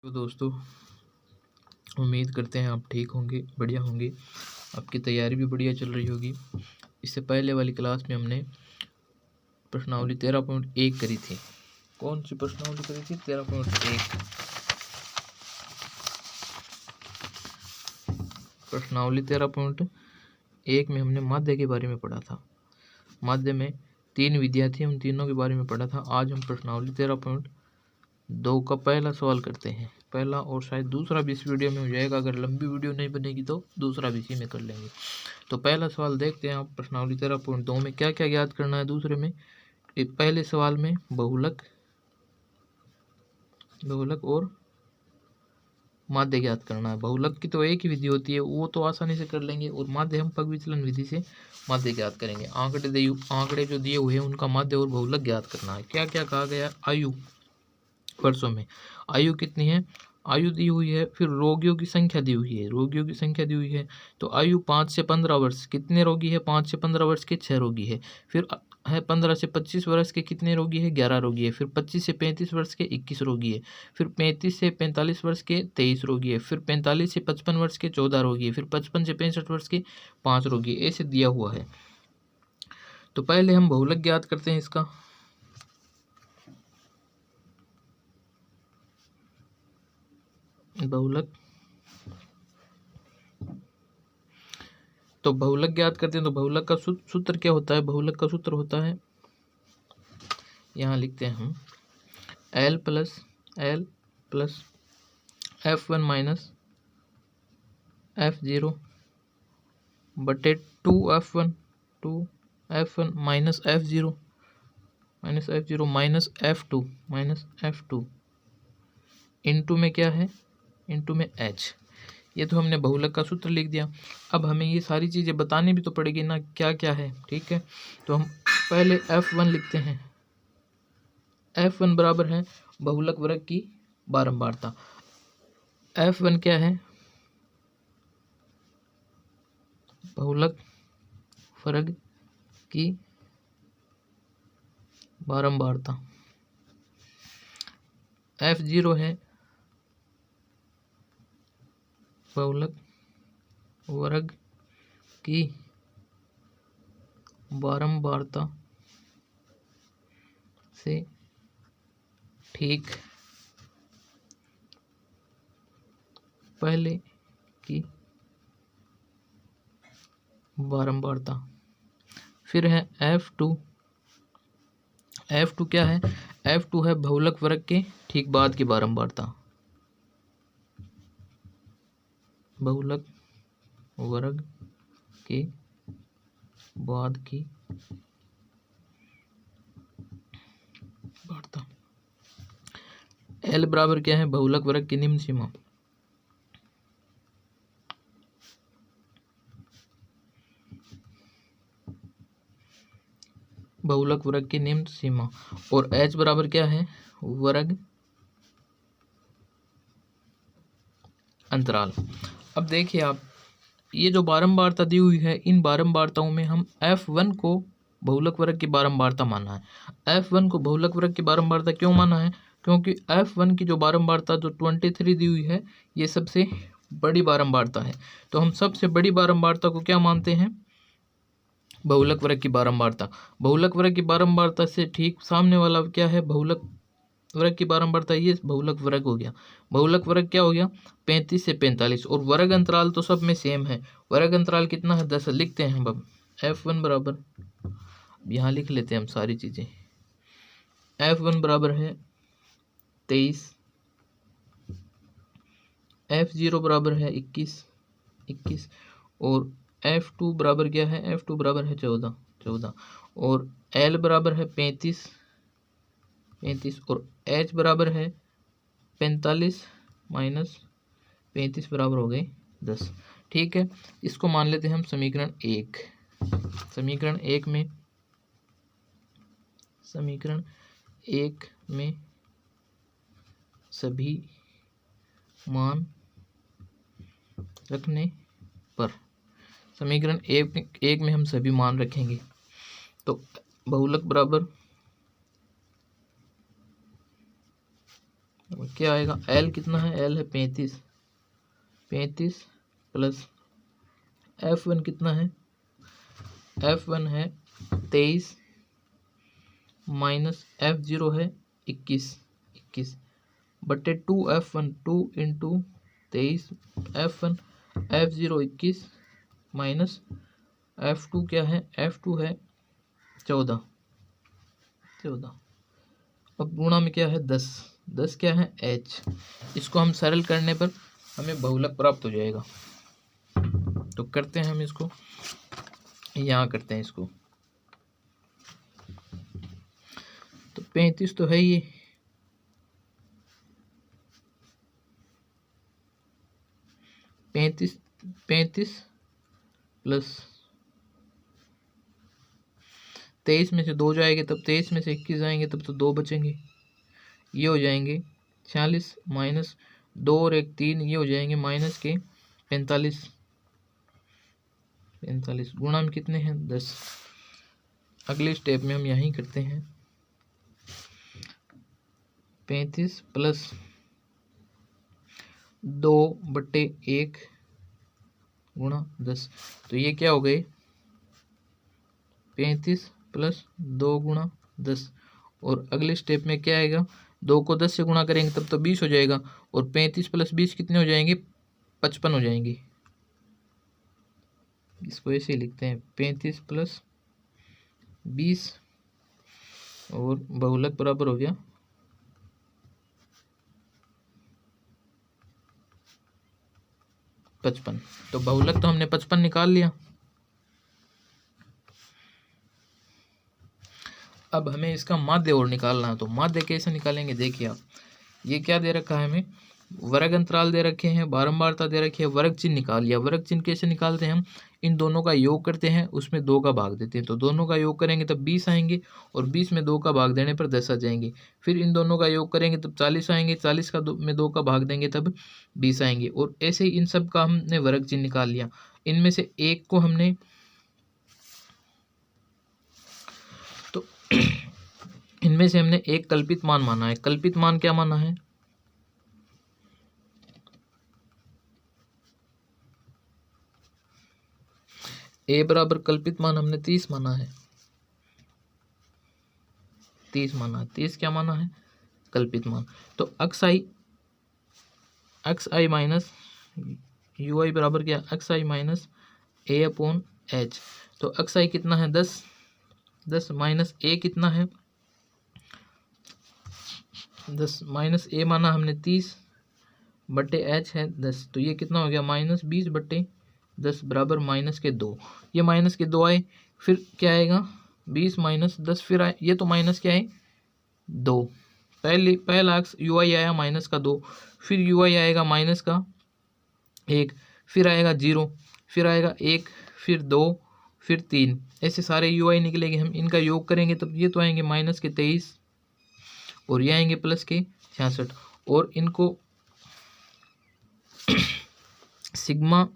तो दोस्तों, उम्मीद करते हैं आप ठीक होंगे, बढ़िया होंगे। आपकी तैयारी भी बढ़िया चल रही होगी। इससे पहले वाली क्लास में हमने प्रश्नावली 13.1 करी थी। कौन सी प्रश्नावली करी थी? 13.1। प्रश्नावली 13.1 में हमने माध्य के बारे में पढ़ा था। माध्य में 3 विधियां थी, उन तीनों के बारे में पढ़ा था। आज हम प्रश्नावली 13.2 का पहला सवाल करते हैं। पहला और शायद दूसरा भी इस वीडियो में हो जाएगा। अगर लंबी वीडियो नहीं बनेगी तो दूसरा भी इसी में कर लेंगे। तो पहला सवाल देखते हैं आप। प्रश्नावली 13.2 में क्या क्या याद करना है। दूसरे में पहले सवाल में बहुलक और माध्य ज्ञात करना है। बहुलक की तो एक ही विधि होती है, वो तो आसानी से कर लेंगे। और माध्य हम पग विचलन विधि से माध्य ज्ञात करेंगे। आंकड़े जो दिए हुए हैं उनका माध्य और बहुलक ज्ञात करना है। क्या क्या कहा गया? आयु, वर्षों में आयु कितनी है, आयु दी हुई है। फिर रोगियों की संख्या दी हुई है, रोगियों की संख्या दी हुई है। तो आयु 5 से 15 वर्ष, कितने रोगी है? 5 से 15 वर्ष के 6 रोगी है। फिर है 15 से 25 वर्ष के कितने रोगी है? 11 रोगी है। फिर 25 से 35 वर्ष के 21 रोगी है। फिर 35 से 45 वर्ष के 23 रोगी है। फिर 45 से 55 वर्ष के 14 रोगी है। फिर 55 से 65 वर्ष के 5 रोगी है। ऐसे दिया हुआ है। तो पहले हम बहुलक ज्ञात करते हैं इसका। बहुलक, तो बहुलक ज्ञात करते हैं। तो बहुलक का सूत्र क्या होता है? बहुलक का सूत्र होता है, यहाँ लिखते हैं हम, L plus F1 minus F0 बटे 2F1 minus F0 minus F2 into में क्या है? इनटू में H। ये तो हमने बहुलक का सूत्र लिख दिया। अब हमें ये सारी चीज़ें बतानी भी तो पड़ेगी ना, क्या क्या है। ठीक है, तो हम पहले F1 लिखते हैं। F1 बराबर है बहुलक वर्ग की बारंबारता। F1 क्या है? बहुलक वर्ग की बारंबारता। F0 है बहुलक वर्ग की बारंबारता से ठीक पहले की बारंबारता। फिर है F2 क्या है? F2 है बहुलक वर्ग के ठीक बाद की बारंबारता। बहुलक वर्ग के बाद की बारंबारता। L बराबर क्या है? बहुलक वर्ग की निम्न सीमा। बहुलक वर्ग की निम्न सीमा। और H बराबर क्या है? वर्ग अंतराल। अब देखिए आप, ये जो बारंबारता दी हुई है, इन बारंबारताओं में हम F1 को बहुलक वर्ग की बारंबारता माना है। F1 को बहुलक वर्ग की बारंबारता क्यों माना है? क्योंकि F1 की जो बारंबारता जो 23 दी हुई है, ये सबसे बड़ी बारंबारता है। तो हम सबसे बड़ी बारंबारता को क्या मानते हैं? बहुलक वर्ग की बारंबारता। बहुलक वर्ग की बारंबारता से ठीक सामने वाला क्या है? बहुलक वर्ग की बारंबारता। ये बहुलक वर्ग हो गया। बहुलक वर्ग क्या हो गया? 35 से 45। और वर्ग अंतराल तो सब में सेम है। वर्ग अंतराल कितना है? 10। लिखते हैं हम अब F1 बराबर, यहाँ लिख लेते हैं हम सारी चीज़ें। F1 बराबर है 23, F0 बराबर है 21 और F2 बराबर क्या है? F2 बराबर है 14 और L बराबर है 35 और H बराबर है 45 माइनस 35 बराबर हो गए 10। ठीक है, इसको मान लेते हैं हम समीकरण 1। समीकरण एक में सभी मान रखने पर, समीकरण एक में हम सभी मान रखेंगे। तो बहुलक बराबर क्या आएगा, एल कितना है, एल है 35, 35 प्लस F1 कितना है, F1 है 23 माइनस F0 है 21 बटे 2F1, 2 into 23 F1, F0 21 minus F2 क्या है, F2 है 14। अब गुणा में क्या है 10 क्या है H। इसको हम सरल करने पर हमें बहुलक प्राप्त हो जाएगा। तो करते हैं हम इसको, यहाँ करते हैं इसको। तो 35 तो है ये, पैंतीस प्लस 23 में से 2 जाएंगे तब 23 में से 21 जाएंगे तब तो 2 बचेंगे, ये हो जाएंगे 46 माइनस 2 और 1 3, ये हो जाएंगे माइनस के 45 गुणा में कितने हैं 10। अगले स्टेप में हम यहीं करते हैं 35 प्लस 2/1 गुणा 10, तो ये क्या हो गए 35 प्लस 2 गुणा 10। और अगले स्टेप में क्या आएगा, 2 को 10 से गुणा करेंगे तब तो 20 हो जाएगा, और 35 प्लस 20 कितने हो जाएंगे 55 हो जाएंगे। इसको ऐसे ही लिखते हैं 35 प्लस 20 और बहुलक बराबर हो गया 55। तो बहुलक तो हमने 55 निकाल लिया। अब हमें इसका माध्य और निकालना है। तो माध्य कैसे निकालेंगे, देखिए आप, ये क्या दे रखा है हमें, वर्ग अंतराल दे रखे हैं, बारंबारता दे रखी है, वर्ग चिन्ह निकाल लिया। वर्ग चिन्ह कैसे निकालते हैं हम, इन दोनों का योग करते हैं, उसमें 2 का भाग देते हैं, तो दोनों का योग करेंगे तब 20 आएंगे, और 20 में 2 का भाग देने पर 10 आ जाएंगे। फिर इन दोनों का योग करेंगे तब 40 आएंगे, 40 का में 2 का भाग देंगे तब 20 आएंगे। और ऐसे ही इन सब का हमने वर्ग चिन्ह निकाल लिया। इनमें से एक को हमने तो इनमें से हमने एक कल्पित मान माना है। कल्पित मान क्या माना है, ए बराबर कल्पित मान हमने 30 माना है, 30 माना है। 30 क्या माना है, कल्पित मान। तो एक्स आई माइनस यू आई बराबर क्या, एक्स आई माइनस ए अपॉन एच। तो एक्स आई कितना है 10 माइनस ए कितना है 10 माइनस ए माना हमने 30 बटे एच है 10, तो ये कितना हो गया -20 बटे 10 बराबर -2। ये -2 आए, फिर क्या आएगा 20 माइनस 10, फिर आए ये तो माइनस क्या है 2। पहला अक्स यू आई आया -2, फिर यू आई आएगा -1, फिर आएगा 0, फिर आएगा 1, फिर 2, फिर 3, ऐसे सारे यू आई निकलेंगे। हम इनका योग करेंगे तब ये तो आएंगे -23 और ये आएंगे +66, और इनको सिग्मा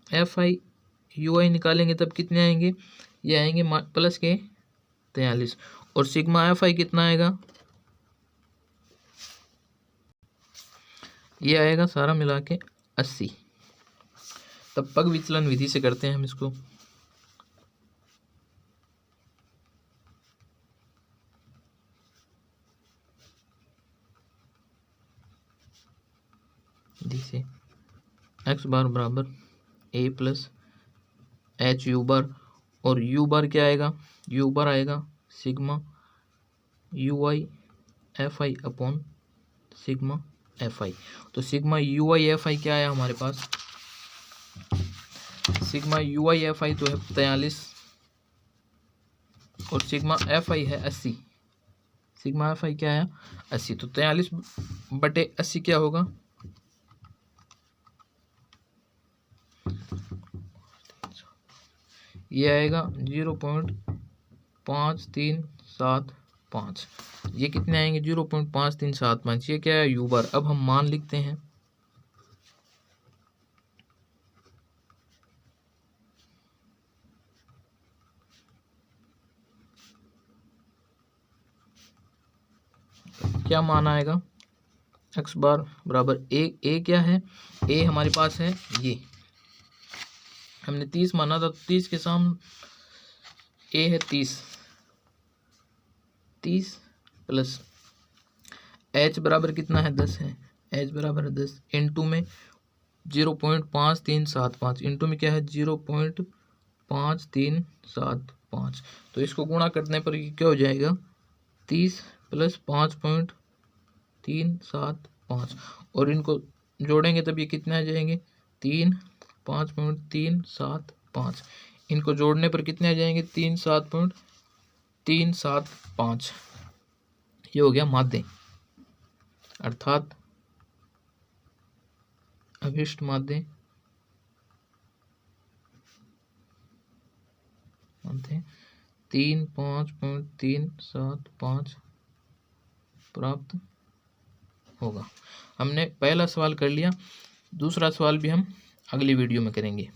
एफ आई यू आई निकालेंगे तब कितने आएंगे, ये आएंगे +43, और सिग्मा एफ आई कितना आएगा, ये आएगा सारा मिला के 80। तब पग विचलन विधि से करते हैं हम इसको। से एक्स बार बराबर a plus h u bar, और यू बार क्या आएगा, यू बार आएगा sigma u i f i upon sigma f i. तो sigma u i f i क्या आया हमारे पास, sigma u i f i तो है 43, और सिग्मा एफ आई है 80। सिग्मा एफ आई क्या आया 80, तो 43 बटे 80 क्या होगा, ये आएगा 0.5375। ये कितने आएंगे 0.5375। ये क्या है यू बार। अब हम मान लिखते हैं, क्या मान आएगा, एक्स बार बराबर ए क्या है, ए हमारे पास है ये, हमने 30 माना था, 30 के सामने ए है 30 प्लस एच बराबर कितना है 10 है, एच बराबर है 10 इंटू में 0.5375 इंटू में क्या है 0.5375, तो इसको गुणा करने पर ये क्या हो जाएगा 30 प्लस 5.375 और इनको जोड़ेंगे तब ये कितने आ जाएंगे 5.375, इनको जोड़ने पर कितने आ जाएंगे 3.375, ये हो गया माध्य अर्थात अभिष्ट माध्य 5.375 प्राप्त होगा। हमने पहला सवाल कर लिया, दूसरा सवाल भी हम अगली वीडियो में करेंगे।